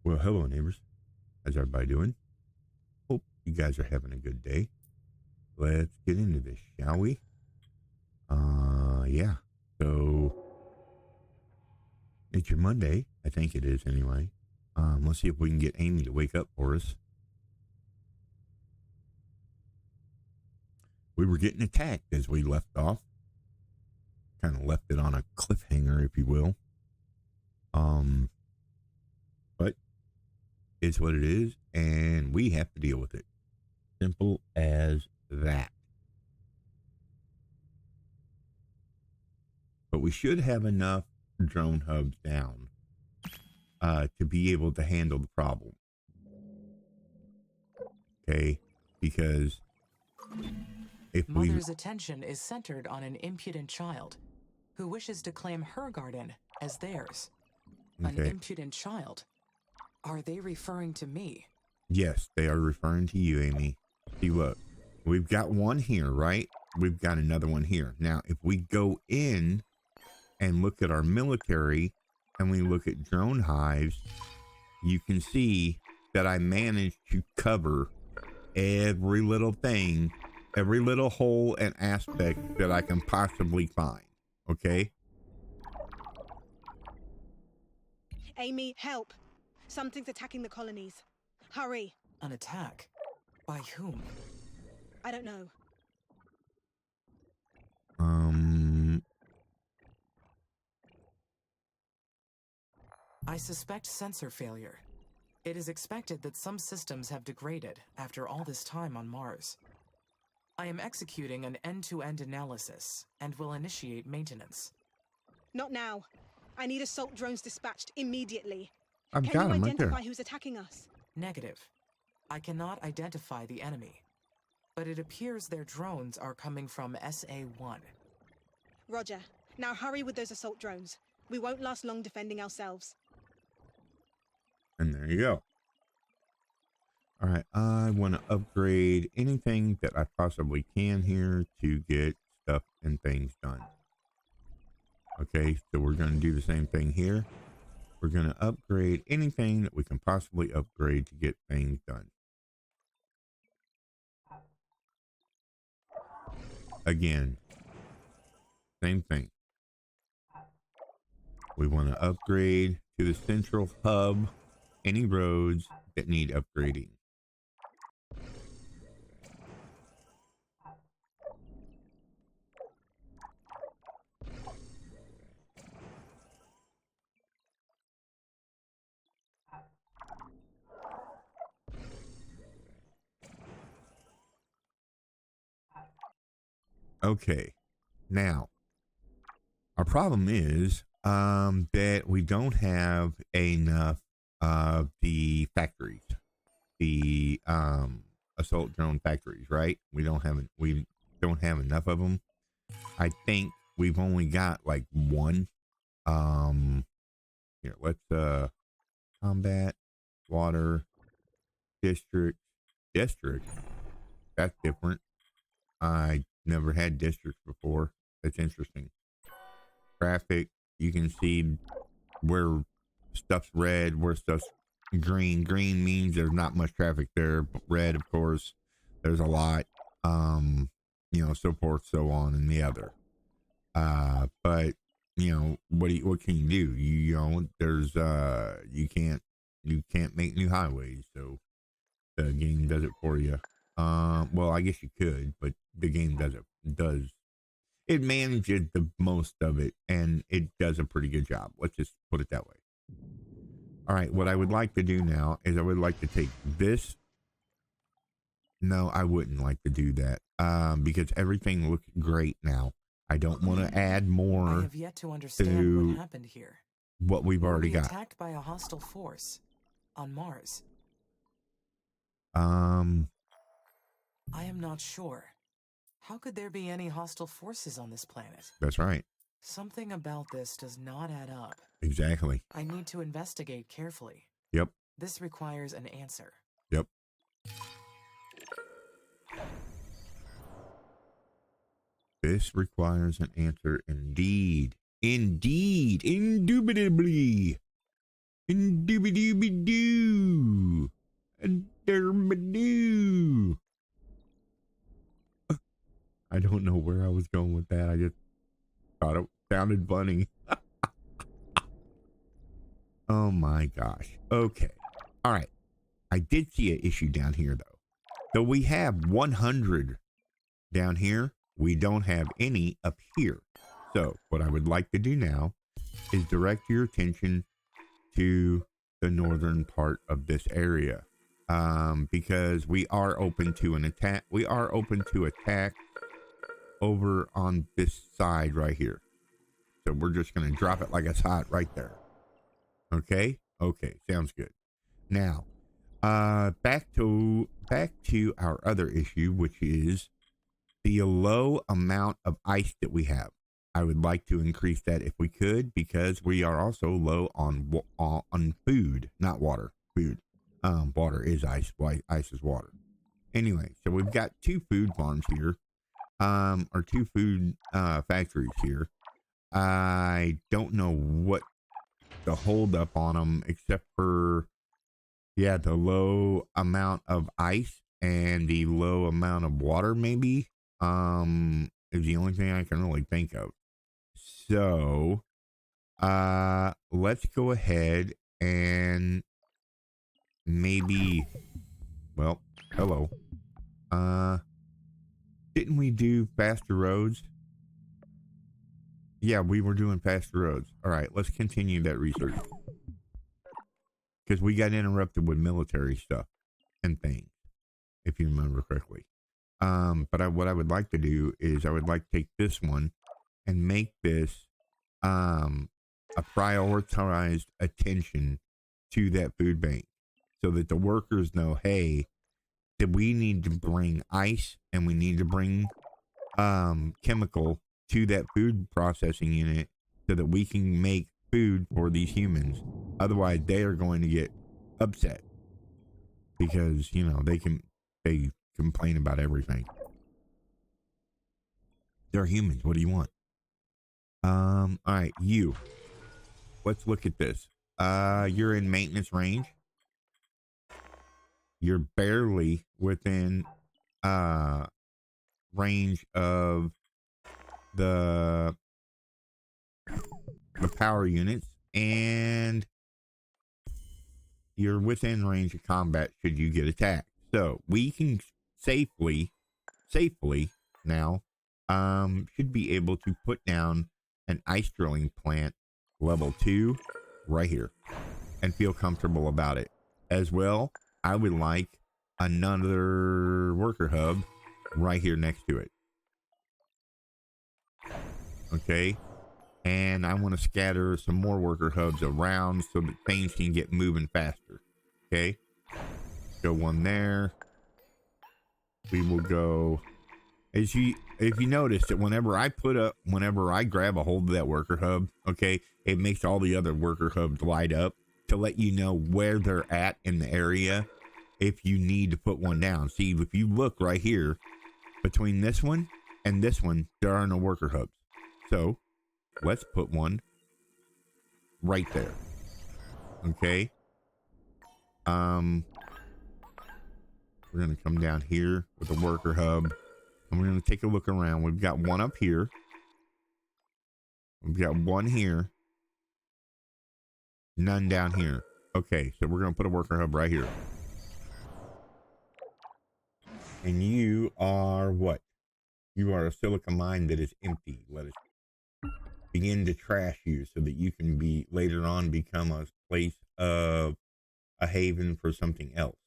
Well, hello, neighbors. How's everybody doing? Hope you guys are having a good day. Let's get into this, shall we? Yeah. So it's your Monday. I think it is anyway. Let's see if we can get Amy to wake up for us. We were getting attacked as we left off. Kind of left it on a cliffhanger, if you will. But it's what it is, and we have to deal with it. Simple as that. But we should have enough drone hubs down to be able to handle the problem. Okay, because if Mother's attention is centered on an impudent child who wishes to claim her garden as theirs. An impudent child? Are they referring to me? Yes, they are referring to you, Amy. See, look, we've got one here, right? We've got another one here. Now, if we go in and look at our military and we look at drone hives, you can see that I managed to cover every little thing, every little hole and aspect that I can possibly find. Okay? Amy, help. Something's attacking the colonies. Hurry. An attack? By whom? I don't know. I suspect sensor failure. It is expected that some systems have degraded after all this time on Mars. I am executing an end-to-end analysis and will initiate maintenance. Not now. I need assault drones dispatched immediately. I've Can got you them right identify there. who's attacking us? Negative. I cannot identify the enemy, but it appears their drones are coming from SA1. Roger. Now hurry with those assault drones. We won't last long defending ourselves. And there you go. All right, I want to upgrade anything that I possibly can here to get stuff and things done. Okay, so we're going to do the same thing here. We're going to upgrade anything that we can possibly upgrade to get things done. Again, same thing. We want to upgrade to the central hub any roads that need upgrading. Okay, now our problem is that we don't have enough of the factories, the assault drone factories, right? We don't have enough of them. I think we've only got like one. Here, let's combat, water, district. That's different. I never had districts before. That's interesting. Traffic, you can see where stuff's red, where stuff's green. Green means there's not much traffic there. Red, of course, there's a lot. So forth, so on, and the other. But what can you do? There's you can't make new highways, so the game does it for you. Well, I guess you could, but the game does it manages the most of it, and it does a pretty good job. Let's just put it that way. All right, what I would like to do now is I would like to take this. No, I wouldn't like to do that because everything looks great now. I don't want to add more. I have yet to understand what happened here. What we've already got. Attacked by a hostile force on Mars. I am not sure. How could there be any hostile forces on this planet? That's right. Something about this does not add up. Exactly. I need to investigate carefully. Yep. This requires an answer. Yep. This requires an answer indeed. Indeed. Indubitably. And dooby dooby doo. And derby. I don't know where I was going with that. I just thought it sounded funny. Oh my gosh. Okay. All right. I did see an issue down here though. So we have 100 down here. We don't have any up here. So what I would like to do now is direct your attention to the northern part of this area. Because we are open to an attack. We are open to attack over on this side right here. So we're just going to drop it like it's hot right there. Okay. Okay. Sounds good. Now, back to our other issue, which is the low amount of ice that we have. I would like to increase that if we could, because we are also low on food, not water. Food. Water is ice. Ice is water. Anyway, so we've got 2 food farms here, or 2 food factories here. I don't know what the hold up on them, except for the low amount of ice and the low amount of water, maybe. Is the only thing I can really think of. So, let's go ahead and maybe, well, hello. Didn't we do faster roads? Yeah, we were doing faster roads. All right, let's continue that research. Because we got interrupted with military stuff and things, if you remember correctly. But what I would like to do is I would like to take this one and make this a prioritized attention to that food bank, so that the workers know, hey, that we need to bring ice and we need to bring chemical to that food processing unit so that we can make food for these humans. Otherwise, they are going to get upset because, you know, they complain about everything. They're humans. What do you want? All right, let's look at this. You're in maintenance range. You're barely within range of the power units, and you're within range of combat should you get attacked. So we can safely now should be able to put down an ice drilling plant level 2 right here and feel comfortable about it. As well, I would like another worker hub right here next to it. Okay. And I want to scatter some more worker hubs around so that things can get moving faster. Okay. Go one there. We will go. If you notice that whenever I grab a hold of that worker hub, okay, it makes all the other worker hubs light up to let you know where they're at in the area if you need to put one down. See, if you look right here, between this one and this one, there are no worker hubs. So let's put one right there. Okay. We're going to come down here with the worker hub. And we're going to take a look around. We've got one up here. We've got one here. None down here. Okay, so we're going to put a worker hub right here. And you are what? You are a silica mine that is empty. Let us begin to trash you so that you can be later on become a place of a haven for something else.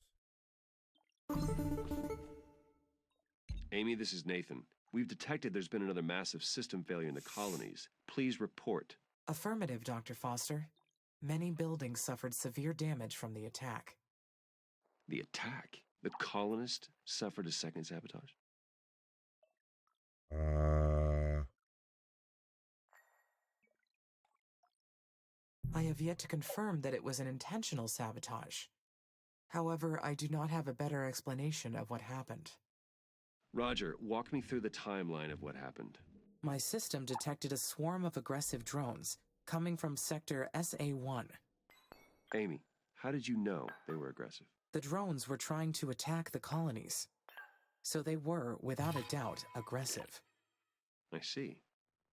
Amy, this is Nathan. We've detected there's been another massive system failure in the colonies. Please report. Affirmative, Dr. Foster. Many buildings suffered severe damage from the attack. The attack? The colonists suffered a second sabotage? I have yet to confirm that it was an intentional sabotage. However, I do not have a better explanation of what happened. Roger, walk me through the timeline of what happened. My system detected a swarm of aggressive drones coming from Sector SA1. Amy, how did you know they were aggressive? The drones were trying to attack the colonies, so they were, without a doubt, aggressive. I see.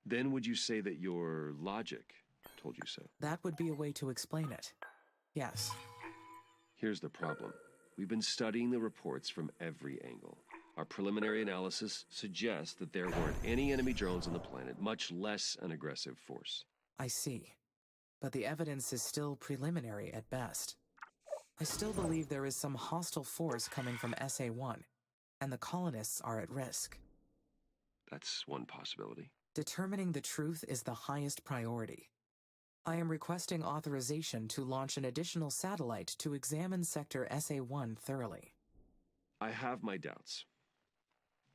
Then would you say that your logic told you so? That would be a way to explain it. Yes. Here's the problem. We've been studying the reports from every angle. Our preliminary analysis suggests that there weren't any enemy drones on the planet, much less an aggressive force. I see. But the evidence is still preliminary at best. I still believe there is some hostile force coming from SA-1, and the colonists are at risk. That's one possibility. Determining the truth is the highest priority. I am requesting authorization to launch an additional satellite to examine Sector SA-1 thoroughly. I have my doubts,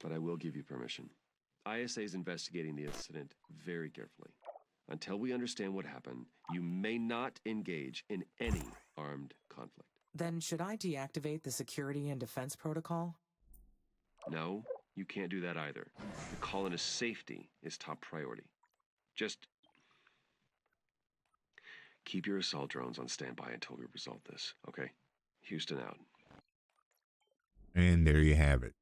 but I will give you permission. ISA is investigating the incident very carefully. Until we understand what happened, you may not engage in any armed conflict. Then should I deactivate the security and defense protocol? No, you can't do that either. The colonist's safety is top priority. Just keep your assault drones on standby until we resolve this, okay? Houston out. And there you have it.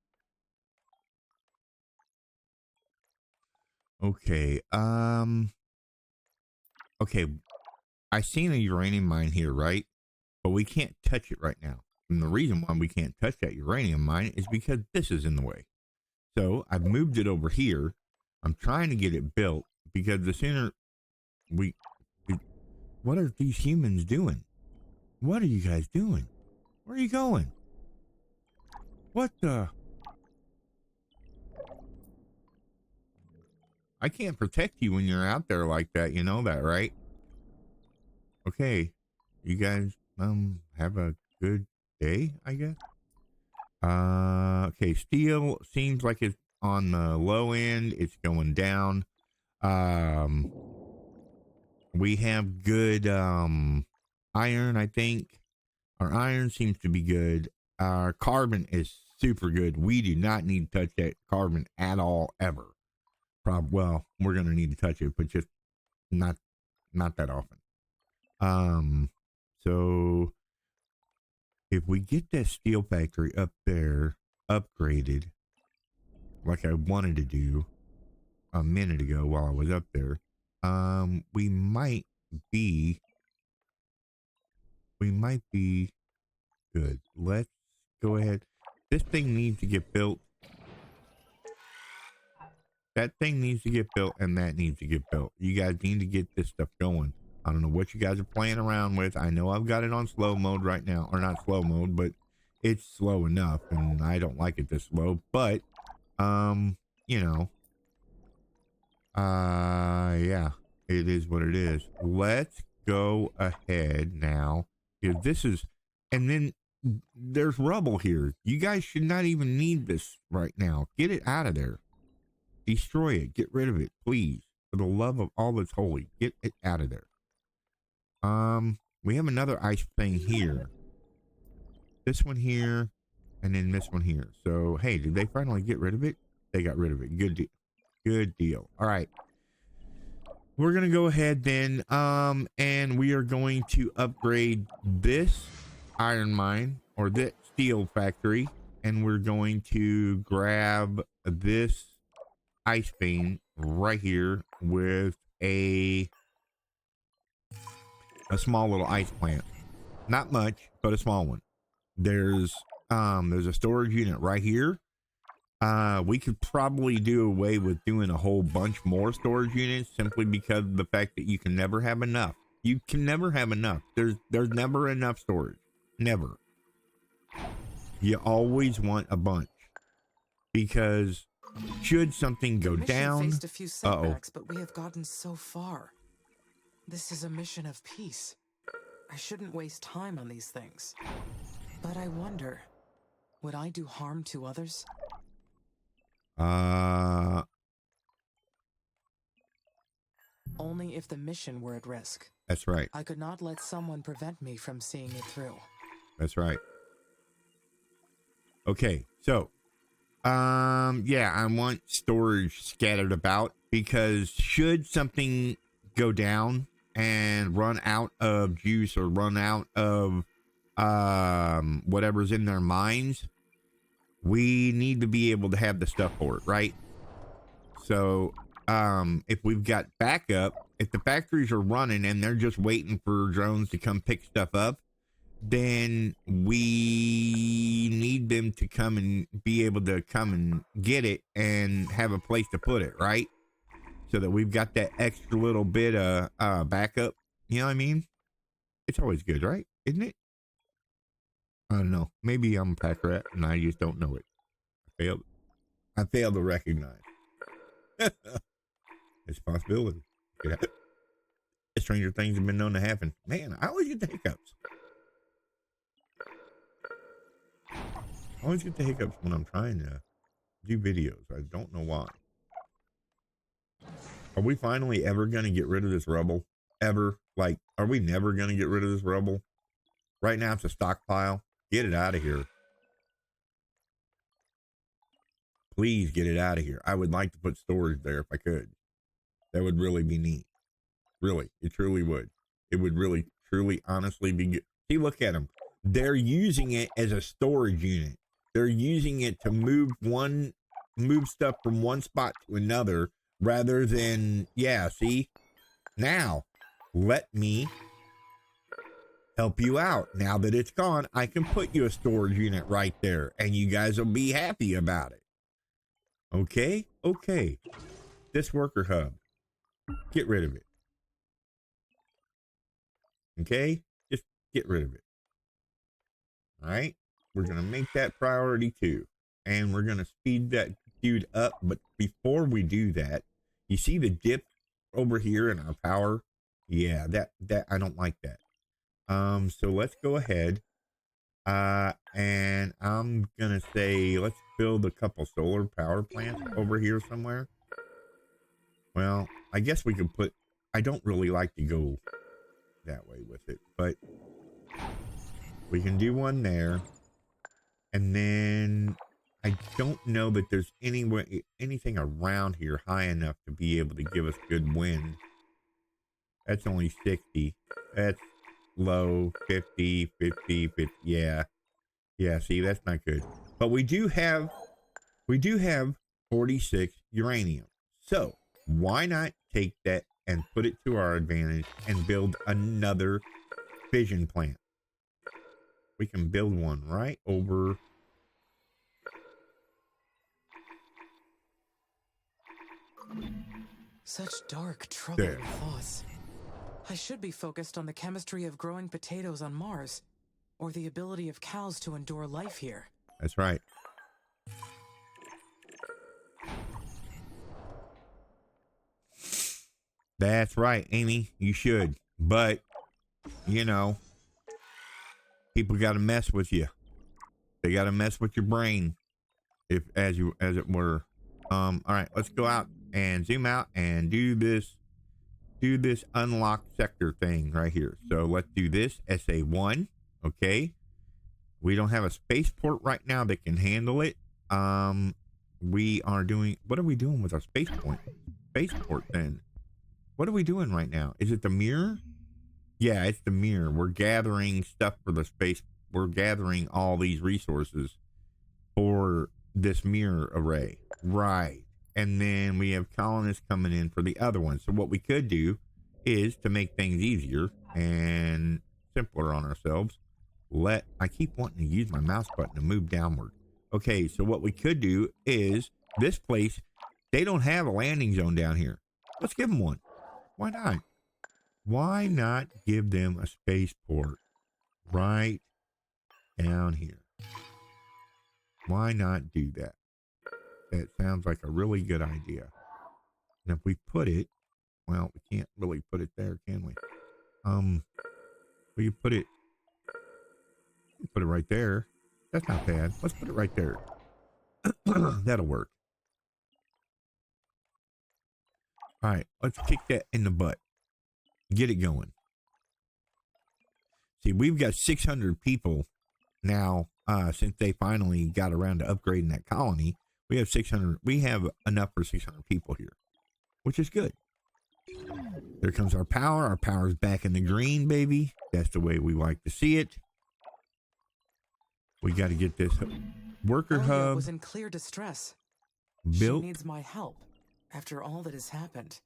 Okay, okay, I seen a uranium mine here, right? But we can't touch it right now. And the reason why we can't touch that uranium mine is because this is in the way. So I've moved it over here. I'm trying to get it built because the sooner what are these humans doing? What are you guys doing? Where are you going? What the? I can't protect you when you're out there like that. You know that, right? Okay. You guys, have a good day, I guess. Okay. Steel seems like it's on the low end. It's going down. We have good, iron, I think. Our iron seems to be good. Our carbon is super good. We do not need to touch that carbon at all, ever. Well, we're going to need to touch it, but just not that often. So if we get that steel factory up there upgraded, like I wanted to do a minute ago while I was up there, we might be good. Let's go ahead. This thing needs to get built. That thing needs to get built, and that needs to get built. You guys need to get this stuff going. I don't know what you guys are playing around with. I know I've got it on slow mode right now, or not slow mode, but it's slow enough, and I don't like it this slow. But, you know, yeah, it is what it is. Let's go ahead now, because this is, and then there's rubble here. You guys should not even need this right now. Get it out of there. Destroy it. Get rid of it, please. For the love of all that's holy, get it out of there. We have another ice thing here. This one here, and then this one here. So, hey, did they finally get rid of it? They got rid of it. Good deal. Good deal. All right. We're going to go ahead then, and we are going to upgrade this iron mine, or this steel factory, and we're going to grab this ice vein right here with a small little ice plant. Not much, but a small one. There's a storage unit right here. We could probably do away with doing a whole bunch more storage units simply because of the fact that you can never have enough. You can never have enough. There's never enough storage. Never. You always want a bunch, because should something go down, faced a few setbacks, but we have gotten so far. This is a mission of peace. I shouldn't waste time on these things. But I wonder, would I do harm to others? Only if the mission were at risk. That's right. I could not let someone prevent me from seeing it through. That's right. Okay, so yeah, I want storage scattered about, because should something go down and run out of juice or run out of whatever's in their minds, we need to be able to have the stuff for it, right? So if we've got backup, if the factories are running and they're just waiting for drones to come pick stuff up, then we need them to come and be able to come and get it and have a place to put it, right? So that we've got that extra little bit of backup. You know what I mean? It's always good, right? Isn't it? I don't know. Maybe I'm a pack rat and I just don't know it. I failed to recognize. It's a possibility. Yeah. Stranger things have been known to happen. Man, I always get the hiccups. I always get the hiccups when I'm trying to do videos. I don't know why. Are we finally ever going to get rid of this rubble? Ever? Like, are we never going to get rid of this rubble? Right now it's a stockpile. Get it out of here. Please get it out of here. I would like to put storage there if I could. That would really be neat. Really. It truly would. It would really, truly, honestly be good. See, look at them. They're using it as a storage unit. They're using it to move stuff from one spot to another rather than, yeah, see? Now, let me help you out. Now that it's gone, I can put you a storage unit right there and you guys will be happy about it. Okay? Okay. This worker hub. Get rid of it. Okay? Just get rid of it. All right? We're going to make that priority too. And we're going to speed that dude up. But before we do that, you see the dip over here in our power? Yeah, that I don't like that. So let's go ahead. And I'm going to say, let's build a couple solar power plants over here somewhere. Well, I guess we could put, I don't really like to go that way with it, but we can do one there. And then I don't know that there's anything around here high enough to be able to give us good wind. That's only 60. That's low. 50, 50, 50. Yeah. Yeah, see, that's not good. But we do have 46 uranium. So why not take that and put it to our advantage and build another fission plant? We can build one right over. Such dark, troubling There. thoughts. I should be focused on the chemistry of growing potatoes on Mars, or the ability of cows to endure life here. That's right. That's right, Amy. You should. But, you know, people got to mess with you. They got to mess with your brain, as it were. All right, let's go out and zoom out and do this unlock sector thing right here. So let's do this SA1. Okay. We don't have a spaceport right now that can handle it. We are doing, what are we doing with our spaceport then? What are we doing right now? Is it the mirror? Yeah, it's the mirror. We're gathering stuff for the space. We're gathering all these resources for this mirror array. Right. And then we have colonists coming in for the other one. So what we could do is, to make things easier and simpler on ourselves, I keep wanting to use my mouse button to move downward. Okay, so what we could do is, this place, they don't have a landing zone down here. Let's give them one. Why not? Why not give them a spaceport right down here? Why not do that? That sounds like a really good idea. And if we put it, well, we can't really put it there, can we? We can put it right there. That's not bad. Let's put it right there. That'll work. All right, let's kick that in the butt. Get it going. See, we've got 600 people now, since they finally got around to upgrading that colony. We have 600. We have enough for 600 people here, which is good. There comes our power. Our power's back in the green, baby. That's the way we like to see it. We got to get this worker Elliot hub was in clear distress. built. She needs my help. After all that has happened,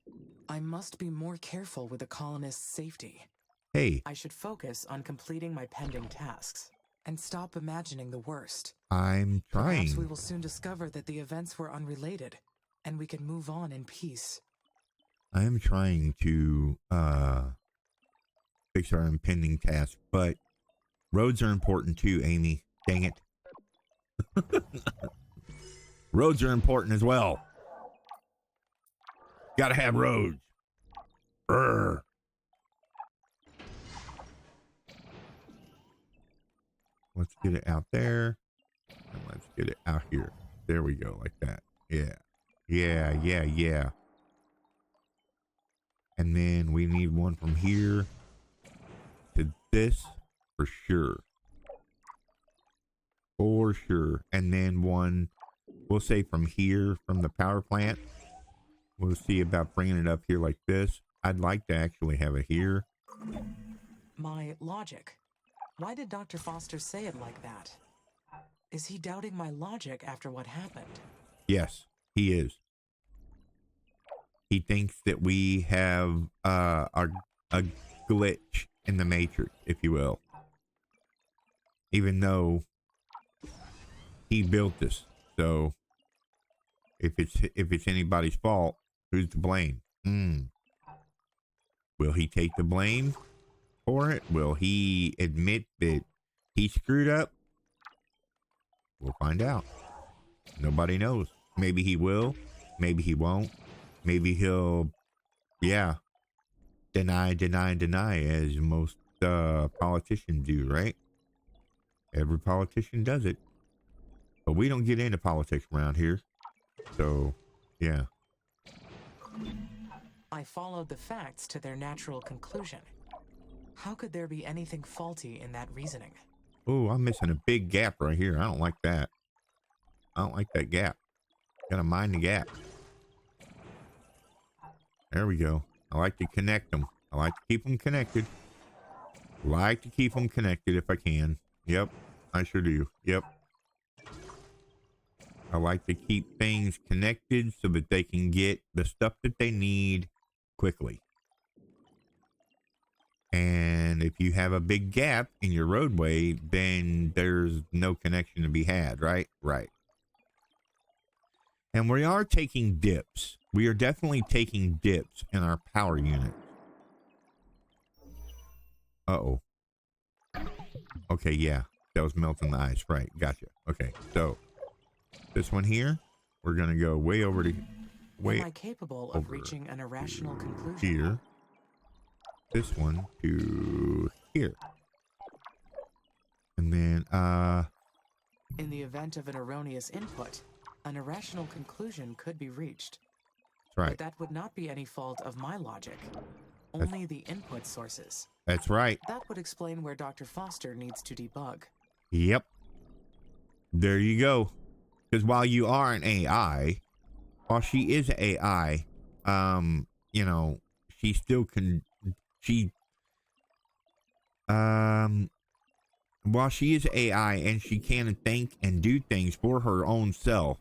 I must be more careful with the colonists' safety. Hey, I should focus on completing my pending tasks and stop imagining the worst. I'm Perhaps we trying. will soon discover that the events were unrelated, and we can move on in peace. I am trying to fix our impending task, but roads are important too, Amy. Dang it. Roads are important as well. Gotta have roads. Urgh. Let's get it out there. And let's get it out here. There we go, like that. Yeah. Yeah. And then we need one from here to this for sure. For sure. And then one, we'll say from here, from the power plant. We'll see about bringing it up here like this. I'd like to actually have it here. My logic. Why did Dr. Foster say it like that? Is he doubting my logic after what happened? Yes, he is. He thinks that we have a glitch in the matrix, if you will. Even though he built this. So if it's anybody's fault, who's to blame? Will he take the blame for it? Will he admit that he screwed up? We'll find out. Nobody knows. Maybe he will. Maybe he won't. Maybe he'll, deny, as most politicians do, right? Every politician does it. But we don't get into politics around here. So, yeah. I followed the facts to their natural conclusion. How could there be anything faulty in that reasoning? Oh, I'm missing a big gap right here. I don't like that. I don't like that gap. Gotta mind the gap. There we go. I like to connect them. I like to keep them connected. Like to keep them connected if I can. Yep, I sure do. Yep. I like to keep things connected so that they can get the stuff that they need quickly. And if you have a big gap in your roadway, then there's no connection to be had, right? Right. And we are taking dips. We are definitely taking dips in our power unit. Uh-oh. Okay, yeah. That was melting the ice. Right. Gotcha. Okay. So, this one here, we're going to go way over to... Am I capable of reaching an irrational conclusion? Here. This one to here. And then, In the event of an erroneous input, an irrational conclusion could be reached. that's right. But that would not be any fault of my logic. Only the input sources. That's right. That would explain where Dr. Foster needs to debug. Yep. There you go. Because while you are an AI, while she is AI, you know, she still can, while she is AI and she can think and do things for her own self,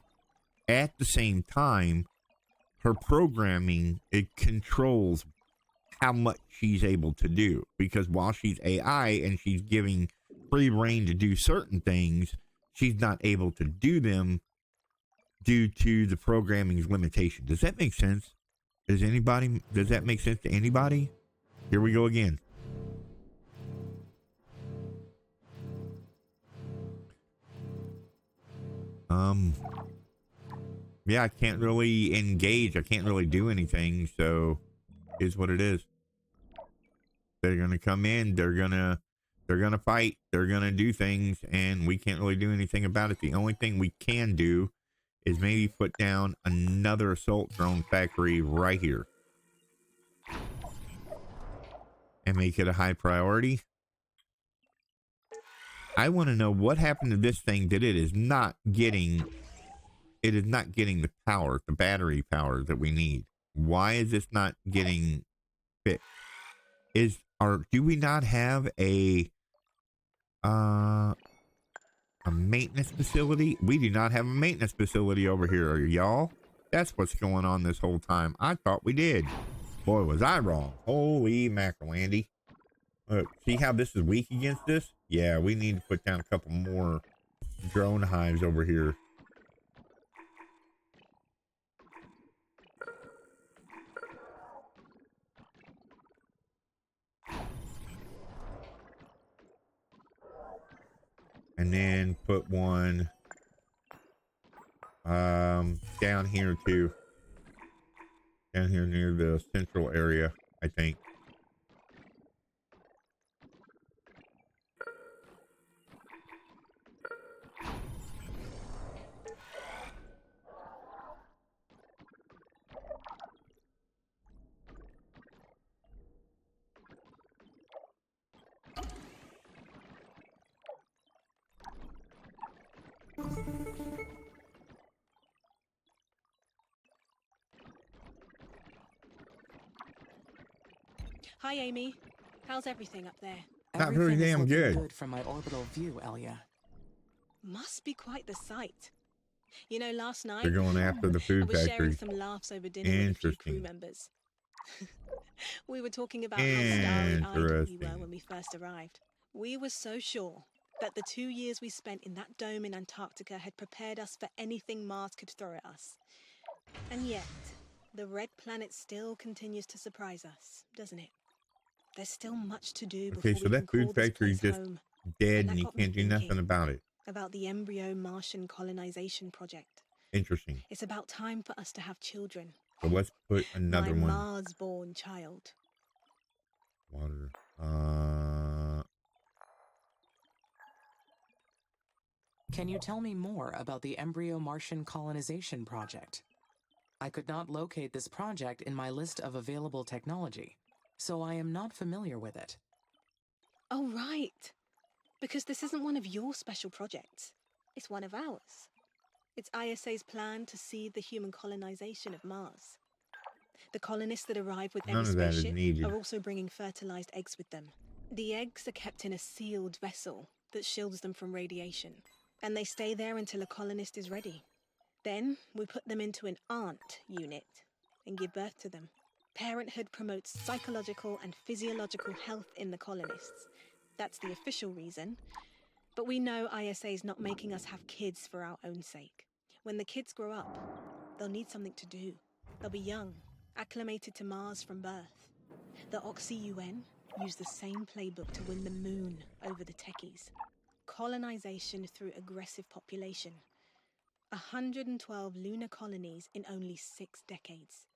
at the same time, her programming, it controls how much she's able to do. Because while she's AI and she's giving free reign to do certain things, she's not able to do them due to the programming's limitation. Does that make sense? Does that make sense to anybody? Here we go again. Yeah, I can't really engage. I can't really do anything, so is what it is. They're gonna come in, they're gonna fight, they're gonna do things, and we can't really do anything about it. The only thing we can do is maybe put down another assault drone factory right here. And make it a high priority. I want to know what happened to this thing that it is not getting the power, the battery power that we need. Why is this not getting fixed? Do we not have a maintenance facility? We do not have a maintenance facility over here, y'all. That's what's going on this whole time. I thought we did. Boy, was I wrong. Holy mackerel, Andy. Look, see how this is weak against this? Yeah, we need to put down a couple more drone hives over here. And then put one down here too. Down here near the central area, I think. Hi, Amy. How's everything up there? Not very Everything is damn looking good. from my orbital view, Elia. Must be quite the sight. You know, last night They're going after the I food was sharing factory. some laughs over dinner with a few crew Interesting. members. We were talking about how starry-eyed we were Interesting. when we first arrived. We were so sure that the 2 years we spent in that dome in Antarctica had prepared us for anything Mars could throw at us. And yet, the red planet still continues to surprise us, doesn't it? There's still much to do before Okay, so we can that food call this factory is place just home. dead And that and you got me can't do nothing thinking. about it. About the embryo Martian colonization project. Interesting. It's about time for us to have children. So let's put another My one. Mars-born child. Water. Can you tell me more about the embryo Martian colonization project? I could not locate this project in my list of available technology, so I am not familiar with it. Oh, right. Because this isn't one of your special projects. It's one of ours. It's ISA's plan to see the human colonization of Mars. The colonists that arrive with None every of that is spaceship needed. are also bringing fertilized eggs with them. The eggs are kept in a sealed vessel that shields them from radiation, and they stay there until a colonist is ready. Then we put them into an aunt unit and give birth to them. Parenthood promotes psychological and physiological health in the colonists. That's the official reason. But we know ISA is not making us have kids for our own sake. When the kids grow up, they'll need something to do. They'll be young, acclimated to Mars from birth. The Oxy-UN use the same playbook to win the moon over the techies. Colonization through aggressive population. 112 lunar colonies in only 6 decades.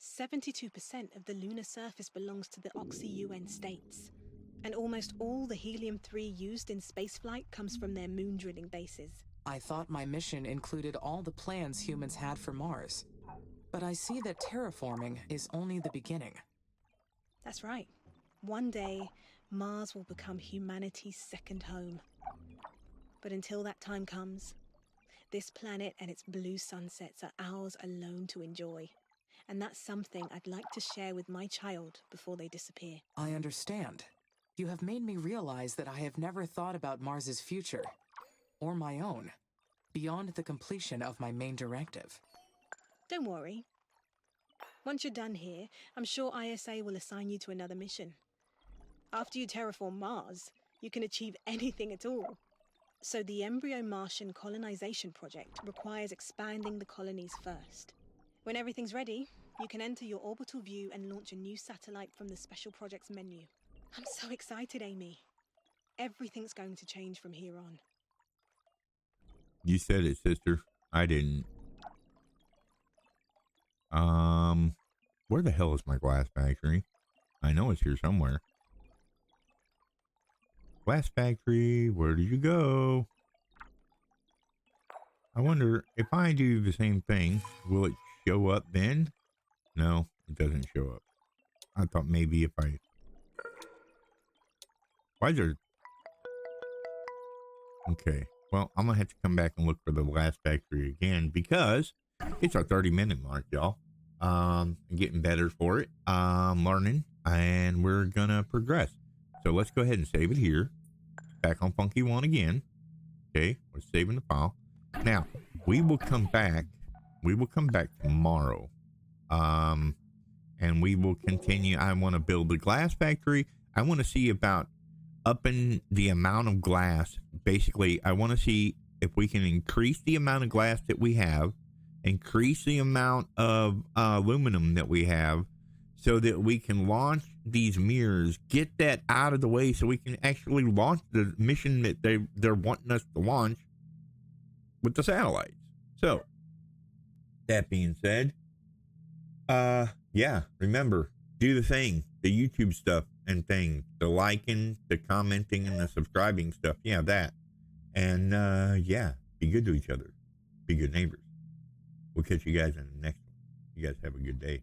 72% of the lunar surface belongs to the Oxy-UN states. And almost all the helium-3 used in spaceflight comes from their moon drilling bases. I thought my mission included all the plans humans had for Mars. But I see that terraforming is only the beginning. That's right. One day, Mars will become humanity's second home. But until that time comes, this planet and its blue sunsets are ours alone to enjoy. And that's something I'd like to share with my child before they disappear. I understand. You have made me realize that I have never thought about Mars's future, or my own, beyond the completion of my main directive. Don't worry. Once you're done here, I'm sure ISA will assign you to another mission. After you terraform Mars, you can achieve anything at all. So the embryo Martian colonization project requires expanding the colonies first. When everything's ready, you can enter your orbital view and launch a new satellite from the special projects menu. I'm so excited, Amy. Everything's going to change from here on. You said it, sister. I didn't. Where the hell is my glass factory? I know it's here somewhere. Glass factory, where did you go? I wonder if I do the same thing, will it show up then? No, it doesn't show up. I thought maybe if I... Why is there... Okay, well, I'm going to have to come back and look for the glass factory again because it's our 30-minute mark, y'all. getting better for it, learning, and we're gonna progress. So let's go ahead and save it here. Back on Funky One again. Okay, we're saving the file. Now we will come back. We will come back tomorrow. And we will continue. I want to build a glass factory. I want to see about upping the amount of glass. Basically, I want to see if we can increase the amount of glass that we have, increase the amount of aluminum that we have, so that we can launch these mirrors, get that out of the way so we can actually launch the mission that they're wanting us to launch with the satellites. So, that being said, yeah, remember, do the thing, the YouTube stuff and things, the liking, the commenting, and the subscribing stuff. Yeah, that. And, yeah, be good to each other. Be good neighbors. We'll catch you guys in the next one. You guys have a good day.